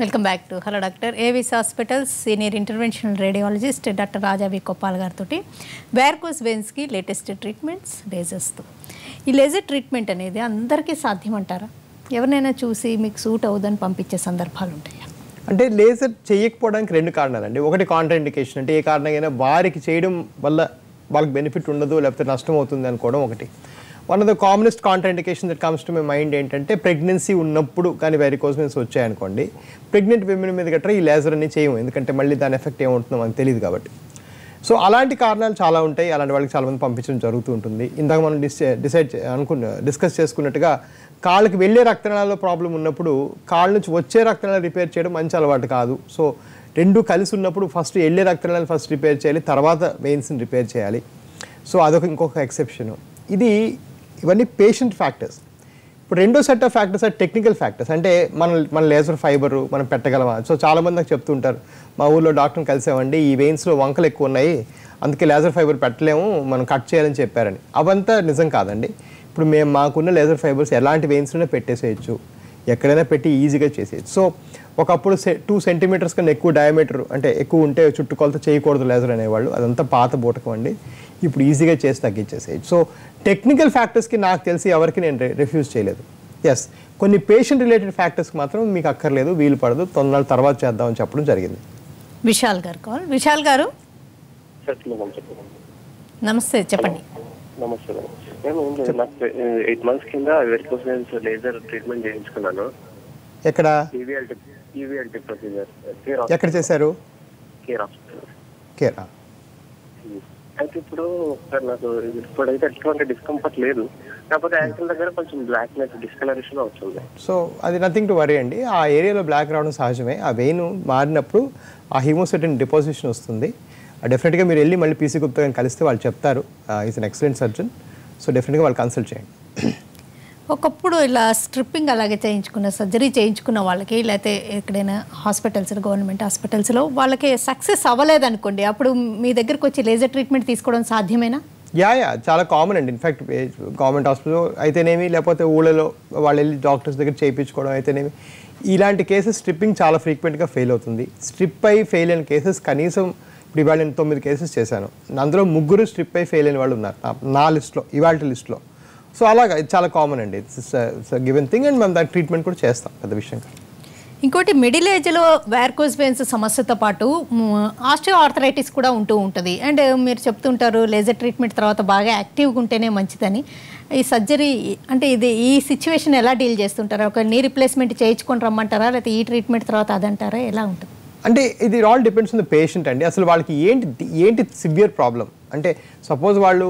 Welcome back to hello doctor. Avis hospitals senior interventional radiologist doctor Raja V Koppal గారితో varicose వెయిన్స్కి latest treatments లేజర్స్తో. ఈ laser treatment అనేది అందరికీ సాధ్యమంటారా? ఎవరినైనా చూసి మీకు సూట్ అవుదని పంపించే సందర్భాలు ఉంటాయా? అంటే లేజర్ చేయకపోవడానికి రెండు కారణాలండి. ఒకటి కాంట్రాఇండికేషన్, అంటే ఏ కారణంగా వారికి చేయడం వల్ల వాళ్ళకి బెనిఫిట్ ఉండదు లేకపోతే నష్టం అవుతుంది అనుకోవడం ఒకటి. One of the commonest contraindication that comes to my mind ఏంటంటే ప్రెగ్నెన్సీ ఉన్నప్పుడు కానీ వెరికోస్ వెయిన్స్ వచ్చాయనుకోండి, ప్రెగ్నెంట్ విమెన్ మీద గట్రా ఈ లేజర్ అన్ని చేయము, ఎందుకంటే మళ్ళీ దాని ఎఫెక్ట్ ఏముంటుందో మనకు తెలియదు కాబట్టి. సో అలాంటి కారణాలు చాలా ఉంటాయి. అలాంటి వాళ్ళకి చాలామంది పంపించడం జరుగుతూ ఉంటుంది. ఇందాక మనం డిస్కస్ చేసుకున్నట్టుగా కాళ్ళకి వెళ్ళే రక్తనాళాల్లో ప్రాబ్లం ఉన్నప్పుడు కాళ్ళ నుంచి వచ్చే రక్తనాళాలు రిపేర్ చేయడం మంచి అలవాటు కాదు. సో రెండు కలిసి ఉన్నప్పుడు ఫస్ట్ వెళ్ళే రక్తనాళాలు ఫస్ట్ రిపేర్ చేయాలి, తర్వాత వెయిన్స్ని రిపేర్ చేయాలి. సో అదొక ఇంకొక ఎక్సెప్షను. ఇవన్నీ పేషెంట్ ఫ్యాక్టర్స్. ఇప్పుడు రెండో set of factors are technical factors. అంటే మన లేజర్ ఫైబరు మనం పెట్టగలమా? సో చాలామంది నాకు చెప్తుంటారు, మా ఊళ్ళో డాక్టర్ని కలిసామండి, ఈ వెయిన్స్లో వంకలు ఎక్కువ ఉన్నాయి, అందుకే లేజర్ ఫైబర్ పెట్టలేము, మనం కట్ చేయాలని చెప్పారని. అవంతా నిజం కాదండి. ఇప్పుడు మాకున్న లేజర్ ఫైబర్స్ ఎలాంటి వెయిన్స్లోనే పెట్టేసేయచ్చు, ఎక్కడైనా పెట్టి ఈజీగా చేసేయచ్చు. సో ఒకప్పుడు 2 సెంటీమీటర్స్ కన్నా ఎక్కువ డయామీటర్ అంటే ఎక్కువ ఉంటే చుట్టుకొలత చేయకూడదు లేజర్ అనేవాళ్ళు. అదంతా పాత బూటకం అండి. ఇప్పుడు ఈజీగా చేసి తగ్గించేసేయచ్చు. సో టెక్నికల్ ఫ్యాక్టర్స్కి నాకు తెలిసి ఎవరికి నేను రిఫ్యూజ్ చేయలేదు. ఎస్, కొన్ని పేషెంట్ రిలేటెడ్ ఫ్యాక్టర్స్కి మాత్రం మీకు అక్కర్లేదు, వీలు పడదు, తొందరగా తర్వాత చేద్దామని చెప్పడం జరిగింది. విశాల్ గారు కాల్. విశాల్ గారు నమస్తే, చెప్పండి. నమస్తే మేడం. నేను 8 months కింద వెరికోస్ వెయిన్స్ లేజర్ ట్రీట్మెంట్ చేయించుకున్నాను. ఎక్కడ? EVLT procedure. ఎక్కడ చేశారు? Care hospital. కేరా. అయితే ఇప్పుడు సార్ నాకు ఇప్పుడైతే ఎటువంటి డిస్కంఫర్ట్ లేదు, కాకపోతే యాంకిల్ దగ్గర కొంచెం బ్లాక్నెస్ డిస్కలరేషన్ అవుతుంది. సో అది నథింగ్ టు వరీ అండి. ఆ ఏరియాలో బ్లాక్ రావడం సహజమే. ఆ వెయిన్ మారినప్పుడు ఆ హిమోసైటిన్ డిపాజిషన్ వస్తుంది. డెఫినెట్గా మీరు వెళ్ళి మళ్ళీ పీసీ గుప్తా కలిస్తే వాళ్ళు చెప్తారు. Is an excellent surgeon. So డెఫినెట్గా వాళ్ళు కన్సల్ట్ చేయండి. ఒకప్పుడు ఇలా స్ట్రిప్పింగ్ అలాగే చేయించుకున్న సర్జరీ చేయించుకున్న వాళ్ళకి, లేకపోతే ఎక్కడైనా హాస్పిటల్స్, గవర్నమెంట్ హాస్పిటల్స్లో వాళ్ళకి సక్సెస్ అవ్వలేదనుకోండి, అప్పుడు మీ దగ్గరకు వచ్చి లేజర్ ట్రీట్మెంట్ తీసుకోవడం సాధ్యమేనా? యా చాలా కామన్ అండి. ఇన్ఫ్యాక్ట్ గవర్నమెంట్ హాస్పిటల్ అయితేనేమి, లేకపోతే ఊళ్ళలో వాళ్ళు వెళ్ళి డాక్టర్స్ దగ్గర చేయించుకోవడం అయితేనేమి, ఇలాంటి కేసెస్ స్ట్రిప్పింగ్ చాలా ఫ్రీక్వెంట్గా ఫెయిల్ అవుతుంది. స్ట్రిప్ అయి ఫెయిల్ అయిన కేసెస్ కనీసం ఇప్పుడు ఇవాళ నేను 9 కేసెస్ చేశాను, అందులో 3 స్ట్రిప్ అయి ఫెయిల్ అయిన వాళ్ళు ఉన్నారు నా లిస్ట్లో, ఇవాళ లిస్ట్లో. సో అలాగా ఇది చాలా కామన్ అండి. ఇట్స్ గివెన్ థింగ్ అండ్ మనం దాని ట్రీట్మెంట్ కూడా చేస్తాం, పెద్ద విషయం కాదు. ఇంకోటి, మిడిల్ ఏజ్లో వారికోస్ వెయిన్స్ సమస్యతో పాటు ఆస్టియో ఆర్థరైటిస్ కూడా ఉంటుంది. అండ్ మీరు చెప్తుంటారు లేజర్ ట్రీట్మెంట్ తర్వాత బాగా యాక్టివ్గా ఉంటేనే మంచిదని. ఈ సర్జరీ అంటే ఈ సిచ్యువేషన్ ఎలా డీల్ చేస్తుంటారా? ఒక నీ రీప్లేస్మెంట్ చేయించుకొని రమ్మంటారా, లేకపోతే ఈ ట్రీట్మెంట్ తర్వాత అదంటారా? ఎలా ఉంటుంది? అంటే ఇది all depends on the patient అండి. అసలు వాళ్ళకి ఏంటి సివియర్ ప్రాబ్లం. అంటే సపోజ్ వాళ్ళు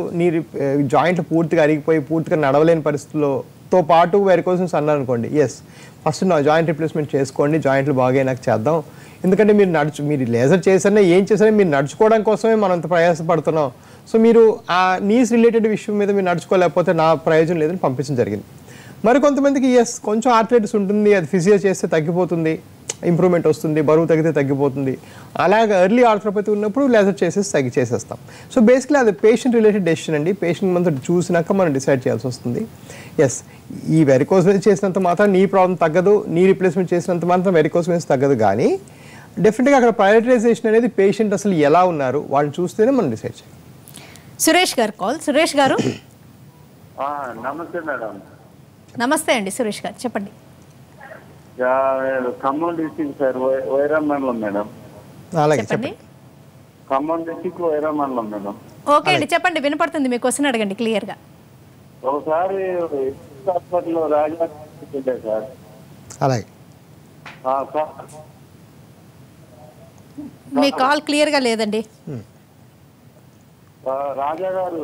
జాయింట్లు పూర్తిగా అరిగిపోయి పూర్తిగా నడవలేని పరిస్థితులతో పాటు వెరికోస్ వెయిన్స్ అన్నారు అనుకోండి, ఎస్ ఫస్ట్ నా జాయింట్ రిప్లేస్మెంట్ చేసుకోండి, జాయింట్లు బాగా నాకు చేద్దాం. ఎందుకంటే మీరు లేజర్ చేసినా ఏం చేసినా మీరు నడుచుకోవడం కోసమే మనం అంత ప్రయాసపడుతున్నాం. సో మీరు ఆ నీస్ రిలేటెడ్ విషయం మీద మీరు నడుచుకోలేకపోతే నా ప్రయోజనం లేదని పంపించడం జరిగింది. మరి కొంతమందికి ఎస్ కొంచెం ఆర్థరైటిస్ ఉంటుంది, అది ఫిజియో చేస్తే తగ్గిపోతుంది, ఇంప్రూవ్మెంట్ వస్తుంది, బరువు తగ్గితే తగ్గిపోతుంది. అలాగే ఎర్లీ ఆర్థరోపతి ఉన్నప్పుడు లేజర్ చేసేస్తాం. సో బేసిక్లీ అది పేషెంట్ రిలేటెడ్ డెసిషన్ అండి. పేషెంట్ మనం చూసినాక మనం డిసైడ్ చేయాల్సి వస్తుంది. ఎస్, ఈ వెరికోస్ వెయిన్స్ చేసినంత మాత్రం నీ ప్రాబ్లం తగ్గదు, నీ రీప్లేస్మెంట్ చేసినంత మాత్రం వెరికోస్ వెయిన్స్ తగ్గదు. కానీ డెఫినెట్గా అక్కడ ప్రయారిటైజేషన్ అనేది పేషెంట్ అసలు ఎలా ఉన్నారు వాళ్ళని చూస్తేనే మనం డిసైడ్ చేయాలి. సురేష్ గారు కాల్. సురేష్ గారు నమస్తే మేడం. నమస్తే అండి సురేష్ గారు, చెప్పండి. ఖమ్మం డిస్టిక్ సార్, వైరా మండలం మేడం. అలాగే చెప్పండి. ఖమ్మం డిస్టిక్ వైరా మండలం మేడం. ఓకే అండి, చెప్పండి, వినపడుతుంది. మీ క్వశ్చన్ అడగండి క్లియర్గా. ఒకసారి హాస్పిటల్లో రాజా సార్. అలాగే మీ కాల్ క్లియర్గా లేదండి. రాజా గారు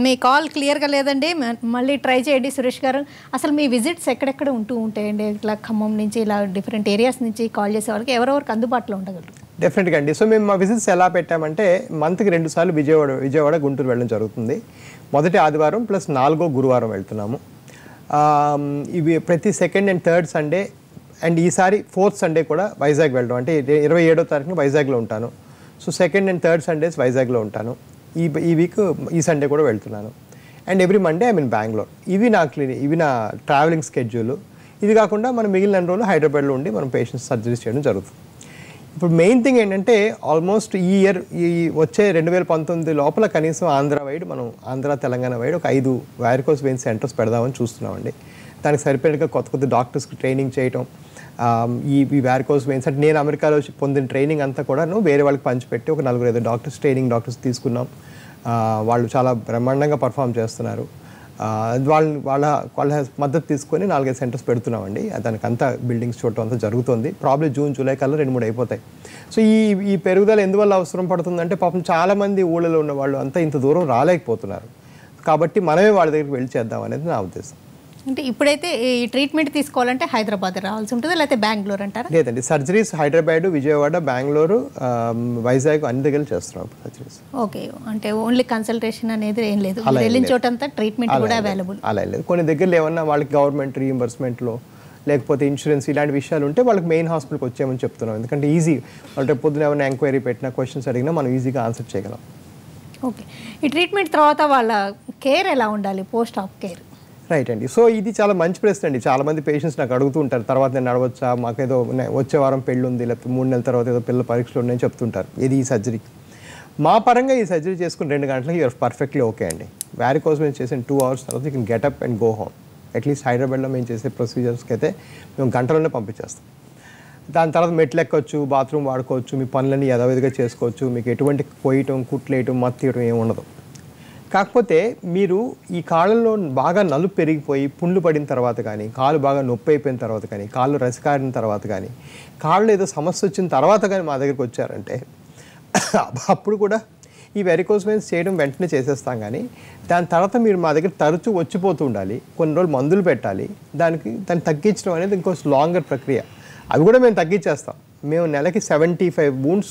మీ కాల్ క్లియర్గా లేదండి, మళ్ళీ ట్రై చేయండి సురేష్ గారు. అసలు మీ విజిట్స్ ఎక్కడెక్కడ ఉంటాయండి? ఇట్లా ఖమ్మం నుంచి ఇలా డిఫరెంట్ ఏరియాస్ నుంచి కాల్ చేసే వాళ్ళకి ఎవరెవరికి అందుబాటులో ఉండగలరు? డెఫినెట్గా అండి. సో మేము మా విజిట్స్ ఎలా పెట్టామంటే మంత్కి 2 సార్లు విజయవాడ గుంటూరు వెళ్ళడం జరుగుతుంది. మొదటి ఆదివారం ప్లస్ 4వ గురువారం వెళ్తున్నాము. ఇవి ప్రతి 2nd and 3rd Sunday and ఈసారి 4th సండే కూడా వైజాగ్ వెళ్ళడం. అంటే 27వ తారీఖున వైజాగ్లో ఉంటాను. So 2nd and 3rd Sundays వైజాగ్లో ఉంటాను. ఈ వీక్ ఈ సండే కూడా వెళ్తున్నాను. And every Monday I mean Bengaluru. ఇవి నా ట్రావెలింగ్ స్కెడ్యూల్. ఇది కాకుండా మనం మిగిలిన రోజులు హైదరాబాద్లో ఉండి మనం పేషెంట్స్ సర్జరీస్ చేయడం జరుగుతుంది. ఇప్పుడు మెయిన్ థింగ్ ఏంటంటే ఆల్మోస్ట్ ఈ వచ్చే 2019 లోపల కనీసం ఆంధ్ర తెలంగాణ వైడ్ ఒక 5 వారికోస్ వెయిన్స్ సెంటర్స్ పెడదామని చూస్తున్నామండి. దానికి సరిపోయినగా కొత్త డాక్టర్స్కి ట్రైనింగ్ చేయటం, ఈ వారికోస్ వెయిన్స్ అంటే నేను అమెరికాలో పొందిన ట్రైనింగ్ అంతా కూడా వేరే వాళ్ళకి పంచిపెట్టి ఒక 4-5 డాక్టర్స్ తీసుకున్నాం. వాళ్ళు చాలా బ్రహ్మాండంగా పర్ఫామ్ చేస్తున్నారు. వాళ్ళ మద్దతు తీసుకొని 4-5 సెంటర్స్ పెడుతున్నామండి. దానికి అంతా బిల్డింగ్స్ చూడటం అంతా జరుగుతుంది. ప్రాబ్లీ జూన్ జూలై కల్లా 2-3 అయిపోతాయి. సో ఈ పెరుగుదల ఎందువల్ల అవసరం పడుతుందంటే పాపం చాలామంది ఊళ్ళలో ఉన్న వాళ్ళు అంతా ఇంత దూరం రాలేకపోతున్నారు. కాబట్టి మనమే వాళ్ళ దగ్గరికి వెళ్ళి చేద్దాం అనేది నా ఉద్దేశం. అంటే ఇప్పుడైతే ఈ ట్రీట్మెంట్ తీసుకోవాలంటే హైదరాబాద్ రావాల్సి ఉంటుంది, లేకపోతే బెంగళూరు అంటారా? లేదండి, సర్జరీస్ హైదరాబాద్, విజయవాడ, బెంగళూరు, వైజాగ్ అన్ని దగ్గర చేస్తున్నాం సర్జరీస్. ఓకే, అంటే ఓన్లీ కన్సల్టేషన్ అనేది ఏం లేదు, వెళ్ళిన చోటంతా ట్రీట్మెంట్ కూడా అవైలబుల్? అలా లేదు. కొన్ని దగ్గరలో ఏమన్నా వాళ్ళకి గవర్నమెంట్ రీఎంబర్స్మెంట్లో లేకపోతే ఇన్సూరెన్స్ ఇలాంటి విషయాలు ఉంటే వాళ్ళకి మెయిన్ హాస్పిటల్కి వచ్చామని చెప్తున్నాం. ఎందుకంటే ఈజీ, వాళ్ళు పొద్దున ఏమైనా ఎంక్వైరీ పెట్టినా క్వశ్చన్స్ అడిగినా మనం ఈజీగా ఆన్సర్ చేయగలం. ఓకే, ఈ ట్రీట్మెంట్ తర్వాత వాళ్ళ కేర్ ఎలా ఉండాలి, పోస్ట్ ఆఫ్ కేర్? రైట్ అండి. సో ఇది చాలా మంచి ప్రశ్న అండి. చాలామంది పేషెంట్స్ నాకు అడుగుతూ ఉంటారు, తర్వాత నేను నడవచ్చా, మాకేదో వచ్చే వారం పెళ్ళి ఉంది, లేకపోతే 3 నెలల తర్వాత ఏదో పిల్లల పరీక్షలు ఉన్నాయని చెప్తుంటారు. ఇది ఈ సర్జరీ మా పరంగా ఈ సర్జరీ చేసుకుని 2 గంటలకి యూఆర్ పర్ఫెక్ట్లీ ఓకే అండి. వారికోస్ మేము చేసిన 2 hours తర్వాత you can getup and go home. At least హైదరాబాద్లో మేము చేసే ప్రొసీజర్స్కి అయితే మేము గంటలోనే పంపించేస్తాం. దాని తర్వాత మెట్లు ఎక్కొచ్చు, బాత్రూమ్ వాడుకోవచ్చు, మీ పనులన్నీ యథావిధిగా చేసుకోవచ్చు. మీకు ఎటువంటి కొయ్యటం, కుట్లేయటం, మత్తీయటం ఏమి ఉండదు. కాకపోతే మీరు ఈ కాళ్ళల్లో బాగా నలుపు పెరిగిపోయి పుండ్లు పడిన తర్వాత కానీ, కాలు బాగా నొప్పి అయిపోయిన తర్వాత కానీ, కాళ్ళు రసికారిన తర్వాత కానీ, కాళ్ళు ఏదో సమస్య వచ్చిన తర్వాత కానీ మా దగ్గరికి వచ్చారంటే అప్పుడు కూడా ఈ వెరికోస్ వెయిన్స్ చేయడం వెంటనే చేసేస్తాం. కానీ దాని తర్వాత మీరు మా దగ్గర తరచూ వచ్చిపోతూ ఉండాలి, కొన్ని రోజులు మందులు పెట్టాలి. దాన్ని తగ్గించడం అనేది ఇంకో లాంగర్ ప్రక్రియ. అవి కూడా మేము తగ్గించేస్తాం. మేము నెలకి 75 wounds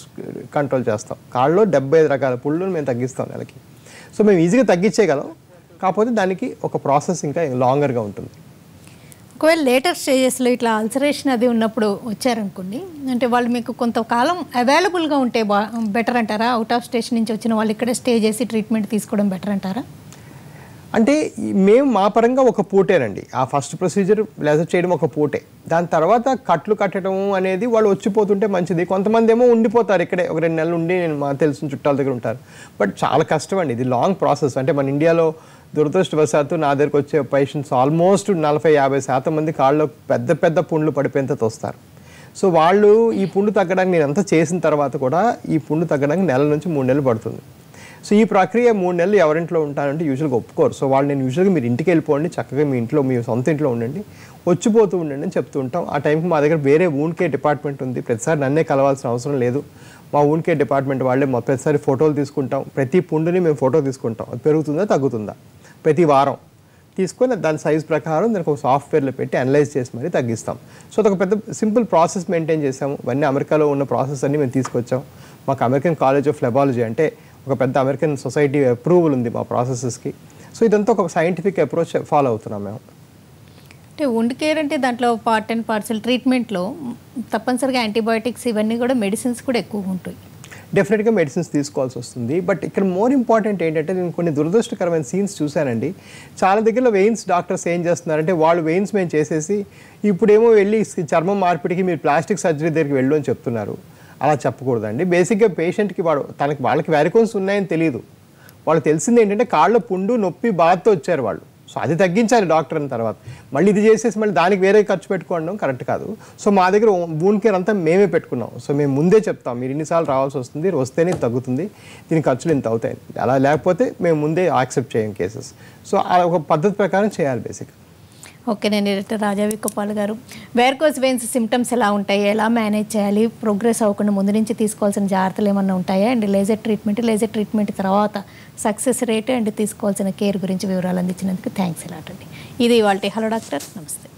కంట్రోల్ చేస్తాం. కాళ్ళలో 75 రకాల పుళ్ళను మేము తగ్గిస్తాం నెలకి. సో మేము ఈజీగా తగ్గించేయగలం. కాకపోతే దానికి ఒక ప్రాసెస్ ఇంకా లాంగర్గా ఉంటుంది. ఒకవేళ లేటర్ స్టేజెస్లో ఇట్లా అల్సరేషన్ అది ఉన్నప్పుడు వచ్చారనుకోండి, అంటే వాళ్ళు మీకు కొంతకాలం అవైలబుల్గా ఉంటే బెటర్ అంటారా? అవుట్ ఆఫ్ స్టేషన్ నుంచి వచ్చిన వాళ్ళు ఇక్కడే స్టే చేసి ట్రీట్మెంట్ తీసుకోవడం బెటర్ అంటారా? అంటే మేము మా పరంగా ఒక పూటేనండి. ఆ ఫస్ట్ ప్రొసీజర్ లేజర్ చేయడం ఒక పూటే. దాని తర్వాత కట్లు కట్టడం అనేది వాళ్ళు వచ్చిపోతుంటే మంచిది. కొంతమంది ఏమో ఉండిపోతారు ఇక్కడే, ఒక 2 నెలలు ఉండి నేను మా తెలిసిన చుట్టాల దగ్గర ఉంటారు. బట్ చాలా కష్టం అండి, ఇది లాంగ్ ప్రాసెస్. అంటే మన ఇండియాలో దురదృష్టవశాత్తు నా దగ్గరకు వచ్చే పేషెంట్స్ ఆల్మోస్ట్ 40-50% మంది కాళ్ళలో పెద్ద పెద్ద పుండ్లు పడిపోయేంత వస్తారు. సో వాళ్ళు ఈ పుండు తగ్గడానికి నేను అంతా చేసిన తర్వాత కూడా ఈ పుండు తగ్గడానికి 1 నెల నుంచి 3 నెలలు పడుతుంది. సో ఈ ప్రక్రియ 3 నెలలు ఎవరింట్లో ఉంటానంటే యూజువల్గా ఒప్పుకోరు. సో వాళ్ళు నేను యూజువల్గా మీరు ఇంటికి వెళ్ళిపోండి, చక్కగా మీ ఇంట్లో మీ సొంత ఇంట్లో ఉండండి, వచ్చిపోతూ ఉండండి అని చెప్తూ ఉంటాం. ఆ టైంకి మా దగ్గర వేరే వూండ్ కేర్ డిపార్ట్మెంట్ ఉంది. ప్రతిసారి నన్నే కలవాల్సిన అవసరం లేదు. మా వూండ్ కేర్ డిపార్ట్మెంట్ వాళ్ళే ప్రతిసారి ఫోటోలు తీసుకుంటాం. ప్రతి పుండుని మేము ఫోటో తీసుకుంటాం, అది పెరుగుతుందా తగ్గుతుందా ప్రతి వారం తీసుకొని దాని సైజ్ ప్రకారం దానికి ఒక సాఫ్ట్వేర్లో పెట్టి అనలైజ్ చేసి మరీ తగ్గిస్తాం. సో అదొక పెద్ద సింపుల్ ప్రాసెస్ మెయింటైన్ చేసాము. ఇవన్నీ అమెరికాలో ఉన్న ప్రాసెస్ అన్నీ మేము తీసుకొచ్చాం. మాకు అమెరికన్ కాలేజ్ ఆఫ్ ఫ్లెబాలజీ అంటే ఒక పెద్ద అమెరికన్ సొసైటీ అప్రూవల్ ఉంది మా ప్రాసెసెస్కి. సో ఇదంతా ఒక సైంటిఫిక్ అప్రోచ్ ఫాలో అవుతున్నాం మేము. అంటే వుండ్ కేర్ అంటే దాంట్లో పార్ట్ అండ్ పార్సల్ ట్రీట్మెంట్లో తప్పనిసరిగా యాంటీబయాటిక్స్ ఇవన్నీ కూడా మెడిసిన్స్ కూడా ఎక్కువగా ఉంటాయి. డెఫినెట్గా మెడిసిన్స్ తీసుకోవాల్సి వస్తుంది. బట్ ఇక్కడ మోర్ ఇంపార్టెంట్ ఏంటంటే నేను కొన్ని దురదృష్టకరమైన సీన్స్ చూశానండి. చాలా దగ్గరలో వెయిన్స్ డాక్టర్స్ ఏం చేస్తున్నారంటే వాళ్ళు వెయిన్స్ మేము చేసేసి ఇప్పుడేమో వెళ్ళి చర్మం మార్పిడికి మీరు ప్లాస్టిక్ సర్జరీ దగ్గరికి వెళ్ళు అని చెప్తున్నారు. అలా చెప్పకూడదండి. బేసిక్గా పేషెంట్కి వాళ్ళకి వారికోన్స్ ఉన్నాయని తెలియదు. వాళ్ళు తెలిసింది ఏంటంటే కాళ్ళ పుండు నొప్పి బాధతో వచ్చారు వాళ్ళు. సో అది తగ్గించాలి డాక్టర్ అన్న తర్వాత. మళ్ళీ ఇది చేసేసి మళ్ళీ దానికి వేరే ఖర్చు పెట్టుకోవడం కరెక్ట్ కాదు. సో మా దగ్గర వూండ్ కేర్ అంతా మేమే పెట్టుకున్నాం. సో మేము ముందే చెప్తాం మీరు ఇన్నిసార్లు రావాల్సి వస్తుంది, వస్తేనే తగ్గుతుంది, దీని ఖర్చులు ఇంత అవుతాయి. అలా లేకపోతే మేము ముందే యాక్సెప్ట్ చేయం కేసెస్. సో అలా ఒక పద్ధతి ప్రకారం చేయాలి బేసిక్. ఓకే, నేను డైరెక్టర్ రాజా వి గోపాల్ గారు, వెరికోస్ వెయిన్స్ సిమ్టమ్స్ ఎలా ఉంటాయి, ఎలా మేనేజ్ చేయాలి, ప్రోగ్రెస్ అవ్వకుండా ముందు నుంచి తీసుకోవాల్సిన జాగ్రత్తలు ఏమన్నా ఉంటాయా, అండ్ లేజర్ ట్రీట్మెంట్ తర్వాత సక్సెస్ రేట్ అండ్ తీసుకోవాల్సిన కేర్ గురించి వివరాలు అందించినందుకు థ్యాంక్స్ ఎలాట్ అండి. ఇది ఇవాళ హలో డాక్టర్, నమస్తే.